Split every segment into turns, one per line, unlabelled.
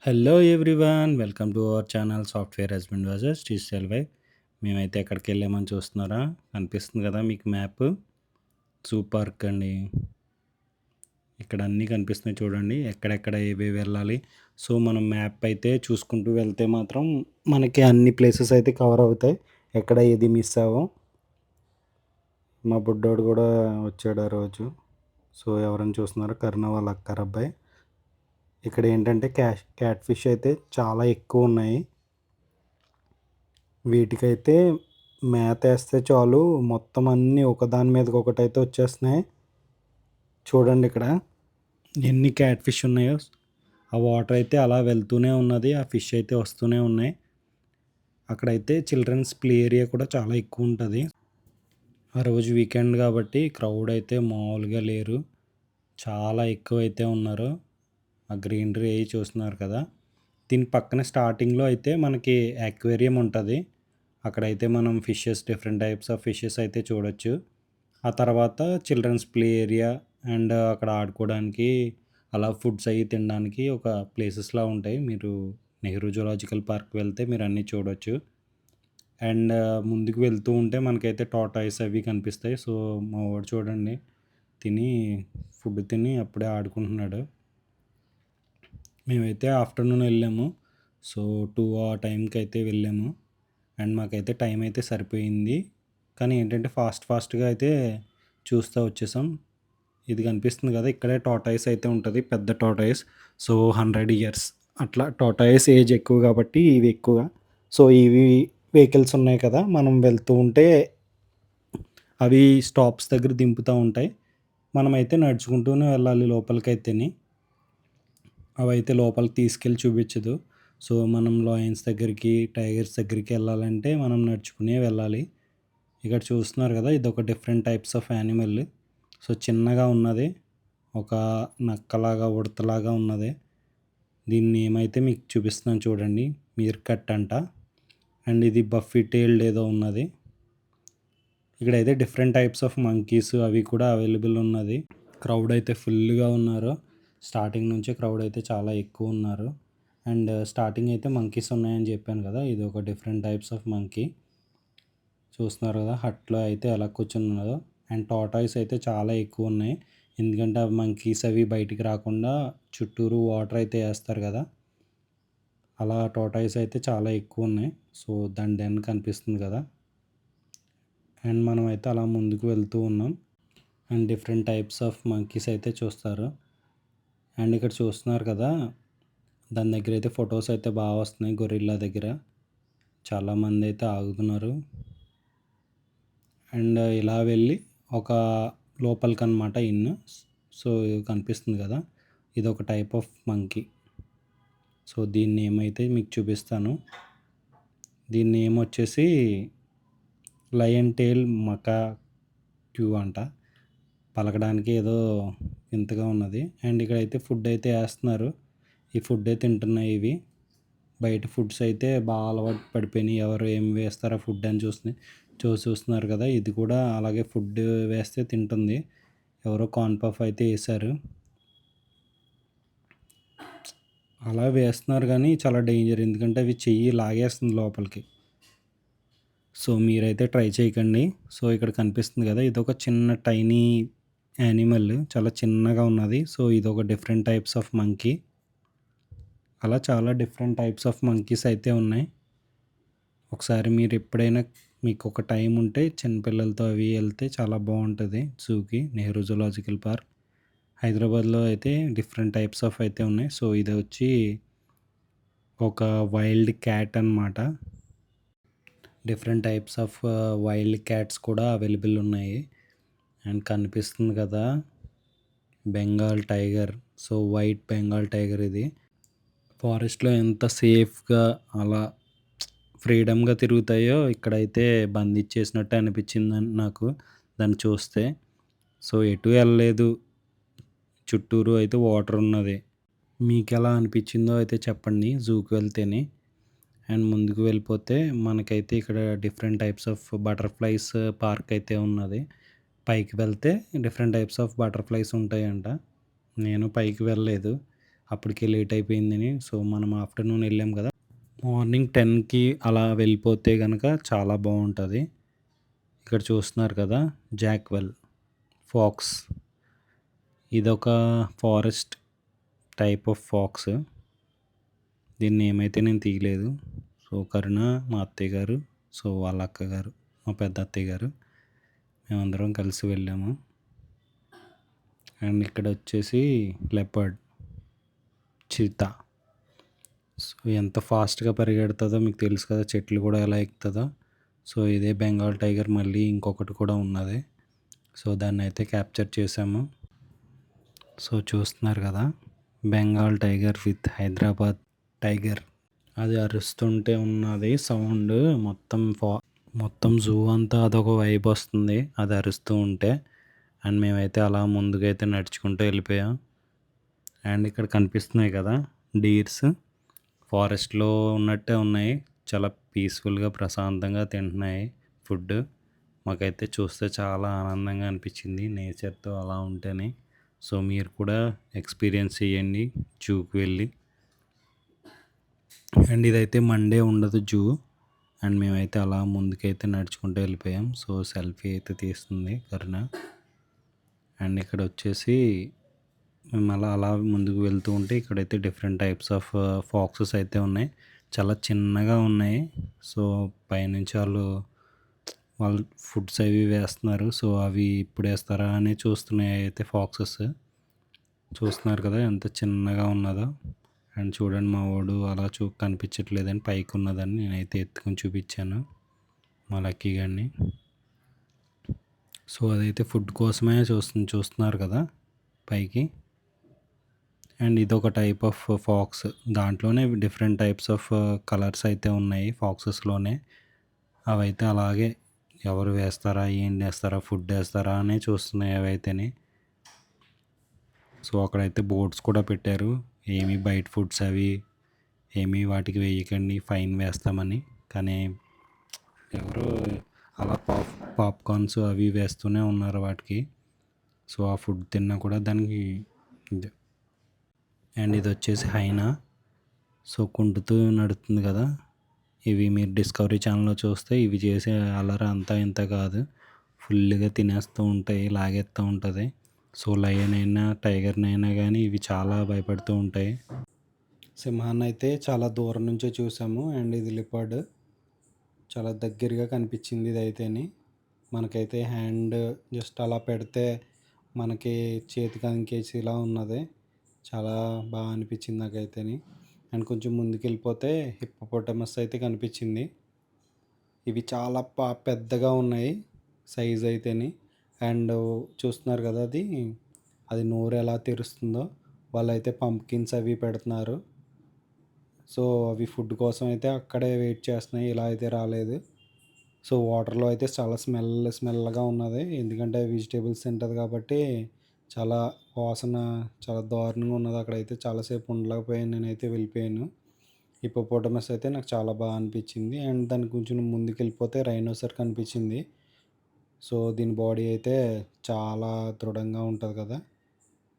Hello everyone welcome to our channel software husband versus digital wife. మేమైతే ఎక్కడికి వెళ్ళామని చూస్తున్నారా? కనిపిస్తుంది కదా మీకు మ్యాప్. సూపర్ అండి. ఇక్కడ అన్నీ కనిపిస్తున్నాయి చూడండి, ఎక్కడెక్కడ ఏవేవి వెళ్ళాలి. సో మనం మ్యాప్ అయితే చూసుకుంటూ వెళ్తే మాత్రం మనకి అన్ని ప్లేసెస్ అయితే కవర్ అవుతాయి, ఎక్కడ ఏది మిస్ అవ్వం. మా బుడ్డోడు కూడా వచ్చాడు ఆ రోజు. సో ఎవరైనా చూస్తున్నారో కరుణ వాళ్ళ అక్కర్ అబ్బాయి. ఇక్కడ ఏంటంటే క్యాట్ ఫిష్ అయితే చాలా ఎక్కువ ఉన్నాయి. వీటికైతే మేత వేస్తే చాలు, మొత్తం అన్నీ ఒకదాని మీదకి ఒకటైతే వచ్చేస్తున్నాయి. చూడండి ఇక్కడ ఎన్ని క్యాట్ ఫిష్ ఉన్నాయో. ఆ వాటర్ అయితే అలా వెళ్తూనే ఉన్నది, ఆ ఫిష్ అయితే వస్తూనే ఉన్నాయి. అక్కడైతే చిల్డ్రన్స్ ప్లే ఏరియా కూడా చాలా ఎక్కువ ఉంటుంది. ఆ రోజు వీకెండ్ కాబట్టి క్రౌడ్ అయితే మామూలుగా లేరు, చాలా ఎక్కువైతే ఉన్నారు. ఆ గ్రీనరీ అవి చూస్తున్నారు కదా. దీని పక్కన స్టార్టింగ్లో అయితే మనకి అక్వేరియం ఉంటుంది. అక్కడైతే మనం fishes, different types of fishes అయితే చూడొచ్చు. ఆ తర్వాత చిల్డ్రన్స్ ప్లే ఏరియా అండ్ అక్కడ ఆడుకోవడానికి, అలా ఫుడ్స్ అవి తినడానికి ఒక ప్లేసెస్లా ఉంటాయి. మీరు నెహ్రూ జూలాజికల్ పార్క్ వెళ్తే మీరు అన్నీ చూడొచ్చు. అండ్ ముందుకు వెళ్తూ ఉంటే మనకైతే టాటాయిస్ అవి కనిపిస్తాయి. సో మా వాడు చూడండి, తిని ఫుడ్ తిని అప్పుడే ఆడుకుంటున్నాడు. మేమైతే ఆఫ్టర్నూన్ వెళ్ళాము. సో 2 ఆ టైంకి అయితే వెళ్ళాము. అండ్ మాకైతే టైం అయితే సరిపోయింది. కానీ ఏంటంటే ఫాస్ట్‌గా అయితే చూస్తా వచ్చేసాం. ఇది కనిపిస్తుంది కదా, ఇక్కడే టార్టాయిస్ అయితే ఉంటది, పెద్ద టార్టాయిస్. సో 100 ఇయర్స్ అట్లా టార్టాయిస్ ఏజ్ ఎక్కువ కాబట్టి ఇవి ఎక్కువ. సో ఇవి వెహికల్స్ ఉన్నాయి కదా, మనం వెళ్తూ ఉంటే అవి స్టాప్స్ దగ్గర దింపుతా ఉంటాయి. మనమైతే నడుచుకుంటూనే వెళ్ళాలి లోపలికైతేని. అవైతే లోపలికి తీసుకెళ్ళి చూపించదు. సో మనం లయన్స్ దగ్గరికి, టైగర్స్ దగ్గరికి వెళ్ళాలంటే మనం నడుచుకునే వెళ్ళాలి. ఇక్కడ చూస్తున్నారు కదా, ఇదొక different types of animal. So చిన్నగా ఉన్నది, ఒక నక్కలాగా, ఉడతలాగా ఉన్నది. దీన్ని ఏమైతే మీకు చూపిస్తున్నాను చూడండి, మీర్ కట్ అంట. అండ్ ఇది బఫీ టైల్డ్ ఏదో ఉన్నది. ఇక్కడైతే డిఫరెంట్ టైప్స్ ఆఫ్ మంకీస్ అవి కూడా అవైలబుల్ ఉన్నది. క్రౌడ్ అయితే ఫుల్గా ఉన్నారు. స్టార్టింగ్ నుంచే క్రౌడ్ అయితే చాలా ఎక్కువ ఉన్నారు. అండ్ స్టార్టింగ్ అయితే మంకీస్ ఉన్నాయని చెప్పాను కదా, ఇది ఒక డిఫరెంట్ టైప్స్ ఆఫ్ మంకీ. చూస్తున్నారు కదా హట్లో అయితే ఎలా కూర్చున్నదో. అండ్ టార్టాయిస్ అయితే చాలా ఎక్కువ ఉన్నాయి, ఎందుకంటే అవి మంకీస్ అవి బయటికి రాకుండా చుట్టూరు వాటర్ అయితే వేస్తారు కదా, అలా టార్టాయిస్ అయితే చాలా ఎక్కువ ఉన్నాయి. సో దాని డెన్ కనిపిస్తుంది కదా. అండ్ మనం అయితే అలా ముందుకు వెళ్తూ ఉన్నాం. And different types of monkeys అయితే చూస్తారు. అండ్ ఇక్కడ చూస్తున్నారు కదా, దాని దగ్గర అయితే ఫొటోస్ అయితే బాగా వస్తున్నాయి. గొరిల్లా దగ్గర చాలామంది అయితే ఆగుతున్నారు. అండ్ ఇలా వెళ్ళి ఒక లోపలికనమాట ఇన్. సో కనిపిస్తుంది కదా, ఇది ఒక టైప్ ఆఫ్ మంకీ. సో దీని నేమ్ అయితే మీకు చూపిస్తాను. దీని నేమ్ వచ్చేసి లయన్ టెయిల్ మకాక్యూ అంట. పలకడానికి ఏదో వింతగా ఉన్నది. అండ్ ఇక్కడైతే ఫుడ్ అయితే వేస్తున్నారు, ఈ ఫుడ్డే తింటున్నాయి ఇవి. బయట ఫుడ్స్ అయితే బాగా అలవాటు పడిపోయినాయి, ఎవరు ఏం వేస్తారో ఫుడ్ అని చూస్తున్నారు కదా, ఇది కూడా అలాగే ఫుడ్ వేస్తే తింటుంది. ఎవరో కార్న్ పఫ్ అయితే వేశారు, అలా వేస్తున్నారు కానీ చాలా డేంజర్, ఎందుకంటే అవి చెయ్యి లాగేస్తుంది లోపలికి. సో మీరైతే ట్రై చేయకండి. సో ఇక్కడ కనిపిస్తుంది కదా, ఇదొక చిన్న టైనీ యానిమల్, చాలా చిన్నగా ఉన్నది. సో ఇదొక డిఫరెంట్ టైప్స్ ఆఫ్ మంకీ. అలా చాలా డిఫరెంట్ టైప్స్ ఆఫ్ మంకీస్ అయితే ఉన్నాయి. ఒకసారి మీరు ఎప్పుడైనా మీకు ఒక టైం ఉంటే చిన్నపిల్లలతో అవి వెళ్తే చాలా బాగుంటుంది జూకి, నెహ్రూ జూలాజికల్ పార్క్. హైదరాబాద్లో అయితే డిఫరెంట్ టైప్స్ ఆఫ్ అయితే ఉన్నాయి. సో ఇది వచ్చి ఒక వైల్డ్ క్యాట్ అన్నమాట. Different types of wild cats కూడా అవైలబుల్ ఉన్నాయి. అండ్ కనిపిస్తుంది కదా, Bengal tiger. So white Bengal tiger ఇది. ఫారెస్ట్‌లో ఎంత సేఫ్‌గా అలా ఫ్రీడమ్‌గా తిరుగుతాయో, ఇక్కడైతే బంధించేసినట్టే అనిపించింది నాకు దాన్ని చూస్తే. సో ఎటు ఎళ్ళలేదు, చుట్టూరు అయితే వాటర్ ఉన్నది. మీకెలా అనిపించిందో అయితే చెప్పండి జూకి వెళ్తేని. అండ్ ముందుకు వెళ్ళిపోతే మనకైతే ఇక్కడ different types of butterflies park అయితే ఉన్నది. పైకి వెళ్తే డిఫరెంట్ టైప్స్ ఆఫ్ బటర్‌ఫ్లైస్ ఉంటాయంట. నేను పైకి వెళ్ళలేదు. అప్పటికే లేట్ అయిపోయిందని. సో, మనం ఆఫ్టర్‌నూన్ వెళ్ళాం కదా! మార్నింగ్ 10కి అలా వెళ్ళిపోతే గనక చాలా బావుంటది. ఇక్కడ చూస్తున్నారు కదా! జాక్వెల్ ఫాక్స్. ఇదొక ఫారెస్ట్ టైప్ ఆఫ్ ఫాక్స్. దీన్ని ఏమైతే నేను తీయలేదు. సో, కరుణ మా అత్తయ్య గారు, సో, వాళ్ళ అక్కగారు, మా పెద్ద అత్తయ్య గారు మేమందరం కలిసి వెళ్ళాము. అండ్ ఇక్కడ వచ్చేసి లెపర్డ్ చీతా. సో, ఎంత ఫాస్ట్‌గా పరిగెడతదో మీకు తెలుసు కదా! చెట్లు కూడా ఎలా ఎక్కుతదో. సో, ఇదే బెంగాల్ టైగర్ మళ్ళీ ఇంకొకటి కూడా ఉన్నది. సో, దాన్నయితే క్యాప్చర్ చేశాము. సో, చూస్తున్నారు కదా! Bengal tiger with Hyderabad tiger. అది అరుస్తుంటే ఉన్నది సౌండ్ మొత్తం జూ అంతా అదొక వైబ్ వస్తుంది అది అరుస్తూ ఉంటే. అండ్ మేమైతే అలా ముందుకైతే నడుచుకుంటూ వెళ్ళిపోయాం. అండ్ ఇక్కడ కనిపిస్తున్నాయి కదా! డీర్స్ ఫారెస్ట్‌లో ఉన్నట్టే ఉన్నాయి. చాలా పీస్‌ఫుల్‌గా ప్రశాంతంగా తింటున్నాయి ఫుడ్. మాకైతే చూస్తే చాలా ఆనందంగా అనిపించింది నేచర్‌తో అలా ఉంటేనే. సో, మీరు కూడా ఎక్స్‌పీరియన్స్ చేయండి జూకి వెళ్ళి. అండ్ ఇదైతే మండే ఉండదు జూ. అండ్ మేమైతే అలా ముందుకైతే నడుచుకుంటూ వెళ్ళిపోయాం. సో, సెల్ఫీ అయితే తీస్తుంది కరుణ. అండ్ ఇక్కడ వచ్చేసి మేము అలా ముందుకు వెళ్తూ ఉంటే ఇక్కడైతే డిఫరెంట్ టైప్స్ ఆఫ్ ఫాక్సెస్ అయితే ఉన్నాయి. చాలా చిన్నగా ఉన్నాయి. సో, పైనుంచి వాళ్ళు ఫుడ్స్ అవి వేస్తున్నారు. సో, అవి ఎప్పుడు వేస్తారా అని చూస్తున్నాయి అయితే ఫాక్సెస్. చూస్తున్నారు కదా! ఎంత చిన్నగా ఉన్నదో. అండ్ చూడండి మా వోడు అలా కనిపించట్లేదని పైకి ఉన్నదని నేనైతే ఎత్తుకొని చూపించాను మా లక్కీ గాడిని. సో, అదైతే ఫుడ్ కోసమే చూస్తున్నారు కదా పైకి. అండ్ ఇదొక టైప్ ఆఫ్ ఫాక్స్. దాంట్లోనే డిఫరెంట్ టైప్స్ ఆఫ్ కలర్స్ అయితే ఉన్నాయి ఫాక్సెస్‌లోనే. అవైతే అలాగే ఎవరు వేస్తారా? ఏం వేస్తారా? ఫుడ్ వేస్తారా? అనే చూస్తున్నాయి అవైతేని. సో, అక్కడైతే బోర్డ్స్ కూడా పెట్టారు. ఏమి బయట ఫుడ్స్ అవి ఏమి వాటికి వేయకండి ఫైన్ వేస్తామని. కానీ ఎవరు అలా పాప్కార్న్స్ అవి వేస్తూనే ఉన్నారు వాటికి. సో, ఆ ఫుడ్ తిన్నా కూడా దానికి అండ్ ఇది వచ్చేసి హైనా. సో, కుంటుతూ నడుస్తుంది కదా! ఇవి మీరు డిస్కవరీ ఛానల్‌లో చూస్తే ఇవి చేసే అల్లరి అంతా ఇంత కాదు. ఫుల్‌గా తినేస్తూ ఉంటాయి, లాగేస్తూ ఉంటది. సో, లయన్ అయినా, టైగర్‌నైనా గానీ ఇవి చాలా భయపడుతూ ఉంటాయి. సింహాన్నయితే చాలా దూరం నుంచే చూసాము. అండ్ ఇది లిపర్డ్. చాలా దగ్గరగా కనిపించింది ఇదైతేని. మనకైతే హ్యాండ్ జస్ట్ అలా పెడితే మనకి చేతికి అంకేసేలా ఉన్నది. చాలా బాగా అనిపించింది నాకైతేని. అండ్ కొంచెం ముందుకెళ్ళిపోతే హిప్పోపోటమస్ అయితే కనిపించింది. ఇవి చాలా పెద్దగా ఉన్నాయి సైజ్ అయితేని. అండ్ చూస్తున్నారు కదా అది నోరు ఎలా తెరుస్తుందో. వాళ్ళైతే పంప్కిన్స్ అవి పెడుతున్నారు. సో, అవి ఫుడ్ కోసం అయితే అక్కడే వెయిట్ చేస్తున్నాయి. ఇలా అయితే రాలేదు. సో, వాటర్‌లో అయితే చాలా స్మెల్‌గా ఉన్నది. ఎందుకంటే వెజిటబుల్స్ తింటది కాబట్టి చాలా వాసన చాలా దారుణంగా ఉన్నది. అక్కడైతే చాలా సేపు ఉండలేకపోయాను నేనైతే వెళ్ళిపోయాను. హిప్పోపోటమస్ అయితే నాకు చాలా బాగా అనిపించింది. అండ్ దానికి కొంచెం ముందుకెళ్ళిపోతే రైనోసర్ కనిపించింది. సో, దీని బాడీ అయితే చాలా దృఢంగా ఉంటది కదా!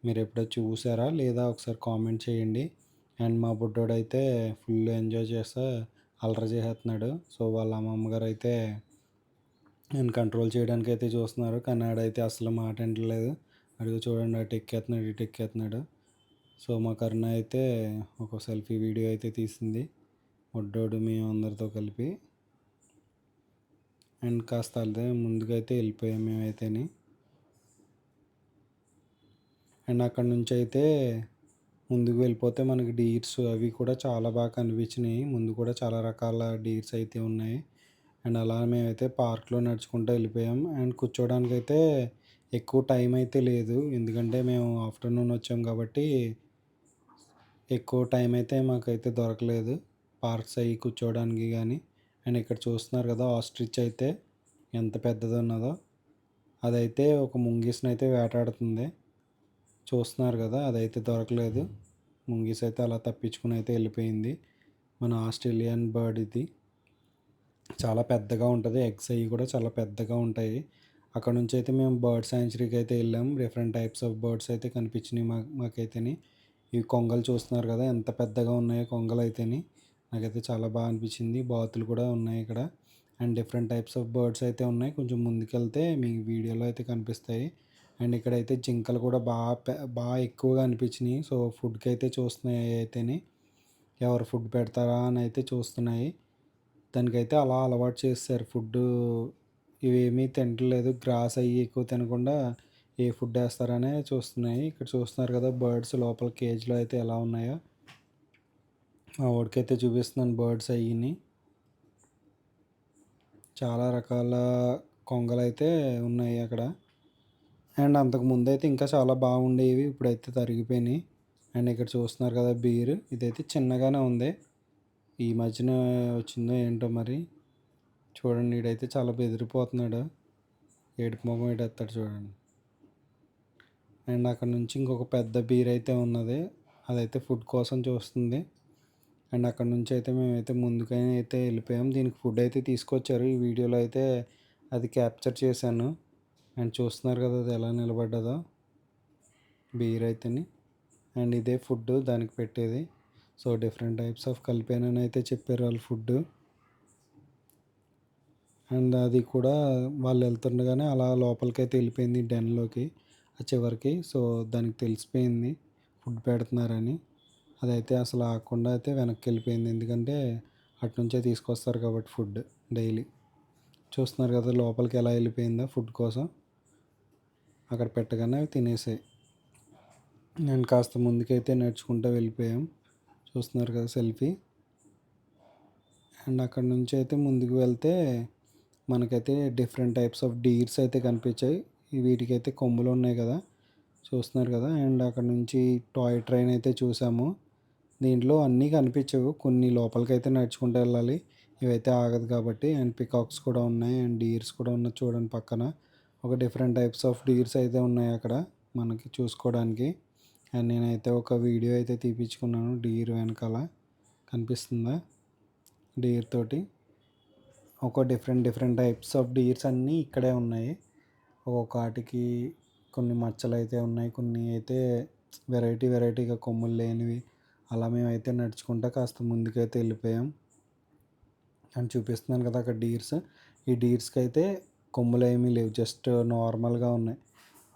మీరెప్పుడైనా చూసారా? లేదా ఒకసారి కామెంట్ చేయండి. అండ్ మా బుడ్డోడైతే ఫుల్ ఎంజాయ్ చేస్తా అల్లరి చేసేస్తున్నాడు. సో, వాళ్ళ అమ్మమ్మ గారైతే నన్ను కంట్రోల్ చేయడానికైతే చూస్తున్నారు. కానీ ఆడైతే అసలు మాట వింటలేదు. అదిగో చూడండి అటు ఎక్కేస్తున్నాడు, ఇటు ఎక్కేస్తున్నాడు. సో, మా కరుణ అయితే ఒక సెల్ఫీ వీడియో అయితే తీసింది. బుడ్డోడు మేమందరితో కలిపి. అండ్ కాస్త అదే ముందుకైతే వెళ్ళిపోయాం మేమైతేని. అండ్ అక్కడి నుంచి అయితే ముందుకు వెళ్ళిపోతే మనకి డీర్స్ అవి కూడా చాలా బాగా కనిపించినాయి. ముందు కూడా చాలా రకాల డీర్స్ అయితే ఉన్నాయి. అండ్ అలా మేమైతే పార్క్లో నడుచుకుంటూ వెళ్ళిపోయాం. అండ్ కూర్చోడానికైతే ఎక్కువ టైం అయితే లేదు. ఎందుకంటే మేము ఆఫ్టర్నూన్ వచ్చాం కాబట్టి ఎక్కువ టైం అయితే మాకైతే దొరకలేదు. పార్క్స్ అవి కూర్చోవడానికి కానీ. అండ్ ఇక్కడ చూస్తున్నారు కదా ఆస్ట్రిచ్ అయితే ఎంత పెద్దది ఉన్నదో. అదైతే ఒక ముంగీస్ని అయితే వేటాడుతుంది. చూస్తున్నారు కదా అదైతే దొరకలేదు. ముంగీస్ అయితే అలా తప్పించుకుని అయితే వెళ్ళిపోయింది. మన ఆస్ట్రేలియన్ బర్డ్ ఇది. చాలా పెద్దగా ఉంటుంది. ఎగ్స్ అవి కూడా చాలా పెద్దగా ఉంటాయి. అక్కడ నుంచి అయితే మేము బర్డ్ సాంచురీకి అయితే వెళ్ళాం. డిఫరెంట్ టైప్స్ ఆఫ్ బర్డ్స్ అయితే కనిపించినాయి మాకైతేని. ఈ కొంగలు చూస్తున్నారు కదా ఎంత పెద్దగా ఉన్నాయో కొంగలు అయితేని. నాకైతే చాలా బాగా అనిపించింది. బాతులు కూడా ఉన్నాయి ఇక్కడ. And different types of birds అయితే ఉన్నాయి. కొంచెం ముందుకెళ్తే మీకు వీడియోలో అయితే కనిపిస్తాయి. అండ్ ఇక్కడైతే జింకలు కూడా బాగా ఎక్కువగా అనిపించినాయి. సో ఫుడ్కి అయితే చూస్తున్నాయి అయితేని. ఎవరు ఫుడ్ పెడతారా అని అయితే చూస్తున్నాయి. దానికైతే అలా అలవాటు చేస్తారు ఫుడ్డు. ఇవేమీ తింటలేదు. గ్రాస్ అయ్యి ఎక్కువ తినకుండా ఏ ఫుడ్ వేస్తారనే చూస్తున్నాయి. ఇక్కడ చూస్తున్నారు కదా బర్డ్స్ లోపల కేజ్లో అయితే ఎలా ఉన్నాయో. మా వాడికైతే చూపిస్తున్నాను బర్డ్స్ అయ్యిని. చాలా రకాల కొంగలైతే ఉన్నాయి అక్కడ. అండ్ అంతకు ముందైతే ఇంకా చాలా బాగుండేవి. ఇప్పుడైతే తరిగిపోయినాయి. అండ్ ఇక్కడ చూస్తున్నారు కదా బీర్. ఇదైతే చిన్నగానే ఉంది. ఈ మధ్యన వచ్చిందో ఏంటో మరి. చూడండి ఈడైతే చాలా బెదిరిపోతున్నాడు. ఏడుపు మొహం ఎడేస్తాడు చూడండి. అండ్ అక్కడ నుంచి ఇంకొక పెద్ద బీర్ అయితే ఉన్నది. అదైతే ఫుడ్ కోసం చూస్తుంది. అండ్ అక్కడ నుంచి అయితే మేమైతే ముందుకైనా అయితే వెళ్ళిపోయాం. దీనికి ఫుడ్ అయితే తీసుకొచ్చారు. ఈ వీడియోలో అయితే అది క్యాప్చర్ చేశాను. అండ్ చూస్తున్నారు కదా అది ఎలా నిలబడ్డదో బీర్ అయితేని. అండ్ ఇదే ఫుడ్ దానికి పెట్టేది. సో డిఫరెంట్ టైప్స్ ఆఫ్ కలిపానని అయితే చెప్పారు వాళ్ళు ఫుడ్. అండ్ అది కూడా వాళ్ళు వెళ్తుండగానే అలా లోపలికైతే వెళ్ళిపోయింది డెన్లోకి ఆ చివరికి. సో దానికి తెలిసిపోయింది ఫుడ్ పెడుతున్నారని. అదైతే అసలు ఆగకుండా అయితే వెనక్కి వెళ్ళిపోయింది. ఎందుకంటే అటు నుంచే తీసుకొస్తారు కాబట్టి ఫుడ్ డైలీ. చూస్తున్నారు కదా లోపలికి ఎలా వెళ్ళిపోయిందో ఫుడ్ కోసం. అక్కడ పెట్టగానే అవి తినేసాయి. నేను కాస్త ముందుకైతే నడుచుకుంటూ వెళ్ళిపోయాం. చూస్తున్నారు కదా సెల్ఫీ. అండ్ అక్కడ నుంచి అయితే ముందుకు వెళ్తే మనకైతే డిఫరెంట్ టైప్స్ ఆఫ్ డీర్స్ అయితే కనిపించాయి. వీటికైతే కొమ్ములు ఉన్నాయి కదా చూస్తున్నారు కదా. అండ్ అక్కడ నుంచి టాయ్ ట్రైన్ అయితే చూసాము. దీంట్లో అన్నీ కనిపించవు. కొన్ని లోపలికైతే నడుచుకుంటూ వెళ్ళాలి. ఇవైతే ఆగదు కాబట్టి. అండ్ పికాక్స్ కూడా ఉన్నాయి. అండ్ డీర్స్ కూడా ఉన్నాయి చూడండి పక్కన. ఒక డిఫరెంట్ టైప్స్ ఆఫ్ డీర్స్ అయితే ఉన్నాయి అక్కడ మనకి చూసుకోవడానికి. అండ్ నేనైతే ఒక వీడియో అయితే తీపించుకున్నాను డీర్ వెనకాల. కనిపిస్తుందా డీర్ తోటి. ఒక డిఫరెంట్ టైప్స్ ఆఫ్ డీర్స్ అన్నీ ఇక్కడే ఉన్నాయి. ఒక్కొక్క వాటికి కొన్ని మచ్చలు అయితే ఉన్నాయి. కొన్ని అయితే వెరైటీగా కొమ్ములు లేనివి. అలా మేమైతే నడుచుకుంటా కాస్త ముందుకైతే వెళ్ళిపోయాం. అని చూపిస్తున్నాను కదా అక్కడ డీర్స్. ఈ డీర్స్కి అయితే కొమ్ములు ఏమీ లేవు. జస్ట్ నార్మల్గా ఉన్నాయి.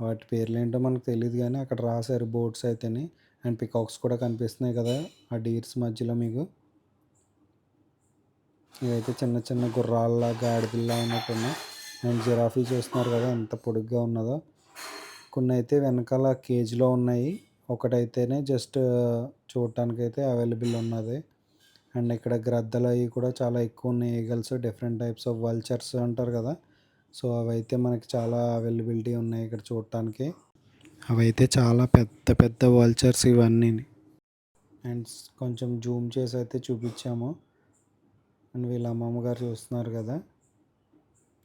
వాటి పేర్లు ఏంటో మనకు తెలియదు కానీ అక్కడ రాశారు బోర్డ్స్ అయితేని. అండ్ పికాక్స్ కూడా కనిపిస్తున్నాయి కదా ఆ డీర్స్ మధ్యలో మీకు. ఇవైతే చిన్న చిన్న గుర్రాల్లా గాడిదల్లా ఉన్నట్టున్నాయి. అండ్ జిరాఫీ చూస్తున్నారు కదా ఎంత పొడుగ్గా ఉన్నదో. కొన్ని అయితే వెనకాల కేజ్లో ఉన్నాయి. ఒకటైతేనే జస్ట్ చూడటానికైతే అవైలబుల్ ఉన్నది. అండ్ ఇక్కడ గ్రద్దలు అవి కూడా చాలా ఎక్కువ ఉన్నాయి. Eagles different types of vultures అంటారు కదా. సో అవైతే మనకి చాలా అవైలబిలిటీ ఉన్నాయి ఇక్కడ చూడటానికి. అవైతే చాలా పెద్ద పెద్ద వల్చర్స్ ఇవన్నీ. అండ్ కొంచెం జూమ్ చేసి అయితే చూపించాము. అండ్ వీళ్ళ అమ్మమ్మ గారు చూస్తున్నారు కదా.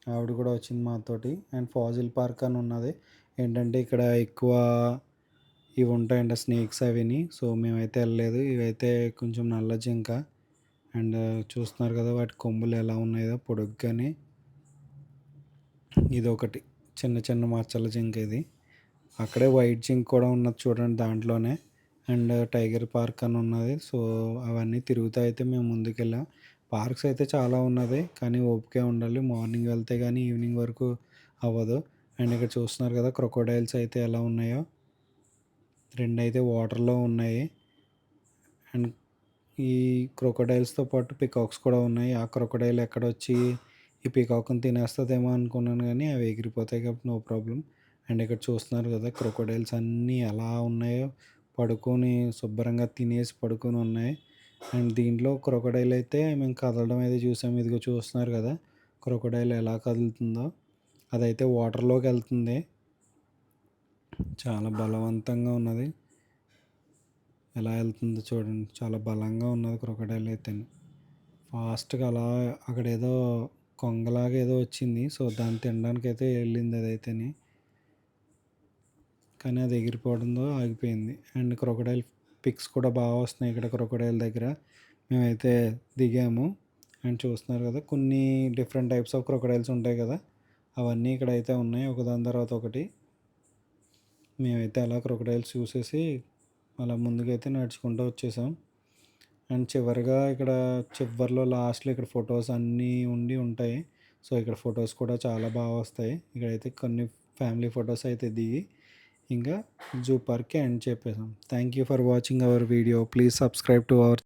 ఆవిడ కూడా వచ్చింది మాతోటి. అండ్ ఫాజిల్ పార్క్ అని ఉన్నది. ఏంటంటే ఇక్కడ ఎక్కువ ఇవి ఉంటాయంట స్నేక్స్ అవిని. సో మేమైతే వెళ్ళలేదు. ఇవైతే కొంచెం నల్ల జింక. అండ్ చూస్తున్నారు కదా వాటి కొమ్ములు ఎలా ఉన్నాయో పొడుగ్గానే. ఇది ఒకటి చిన్న చిన్న మచ్చల జింక ఇది. అక్కడే వైట్ జింక్ కూడా ఉన్నది చూడండి దాంట్లోనే. అండ్ టైగర్ పార్క్ అని ఉన్నది. సో అవన్నీ తిరుగుతూ అయితే మేము ముందుకెళ్ళాం. పార్క్స్ అయితే చాలా ఉన్నది కానీ ఓపికే ఉండాలి. మార్నింగ్ వెళ్తే కానీ ఈవినింగ్ వరకు అవ్వదు. అండ్ ఇక్కడ చూస్తున్నారు కదా క్రొకోడైల్స్ అయితే ఎలా ఉన్నాయో. రెండు అయితే వాటర్లో ఉన్నాయి. అండ్ ఈ క్రొకోడైల్స్తో పాటు పికాక్స్ కూడా ఉన్నాయి. ఆ క్రొకోడైల్ ఎక్కడొచ్చి ఈ పికాక్ని తినేస్తుందేమో అనుకున్నాను కానీ అవి ఎగిరిపోతాయి కాబట్టి నో ప్రాబ్లం. అండ్ ఇక్కడ చూస్తున్నారు కదా క్రొకోడైల్స్ అన్నీ ఎలా ఉన్నాయో పడుకొని శుభ్రంగా తినేసి పడుకొని ఉన్నాయి. అండ్ దీంట్లో క్రొకోడైల్ అయితే మేము కదలడం అయితే చూసాము. ఇదిగో చూస్తున్నారు కదా క్రొకోడైల్ ఎలా కదులుతుందో. అదైతే వాటర్లోకి వెళ్తుంది. చాలా బలవంతంగా ఉన్నది. ఎలా వెళ్తుందో చూడండి. చాలా బలంగా ఉన్నది క్రొకోడైల్ అయితే. ఫాస్ట్గా అలా అక్కడ ఏదో కొంగలాగా ఏదో వచ్చింది. సో దాన్ని తినడానికి అయితే వెళ్ళింది అదైతేని. కానీ అది ఎగిరిపోవడంతో ఆగిపోయింది. అండ్ క్రొకోడైల్ పిక్స్ కూడా బాగా వస్తున్నాయి ఇక్కడ క్రొకోడైల్ దగ్గర. మేమైతే దిగాము. అండ్ చూస్తున్నారు కదా కొన్ని డిఫరెంట్ టైప్స్ ఆఫ్ క్రొకోడైల్స్ ఉంటాయి కదా. అవన్నీ ఇక్కడ అయితే ఉన్నాయి ఒకదాని తర్వాత ఒకటి. మేమైతే అలా క్రొకోడైల్స్ చూసేసి అలా ముందుకైతే నడుచుకుంటూ వచ్చేసాం. అండ్ చివరిగా ఇక్కడ చివర్లో లాస్ట్‌లో ఇక్కడ ఫొటోస్ అన్నీ ఉంటాయి. సో, ఇక్కడ ఫొటోస్ కూడా చాలా బాగా వస్తాయి. ఇక్కడైతే కొన్ని ఫ్యామిలీ ఫొటోస్ అయితే దిగి ఇంకా జూ పార్క్‌కి ఎండ్ చెప్పేసాం. Thank you for watching our video. Please subscribe to hour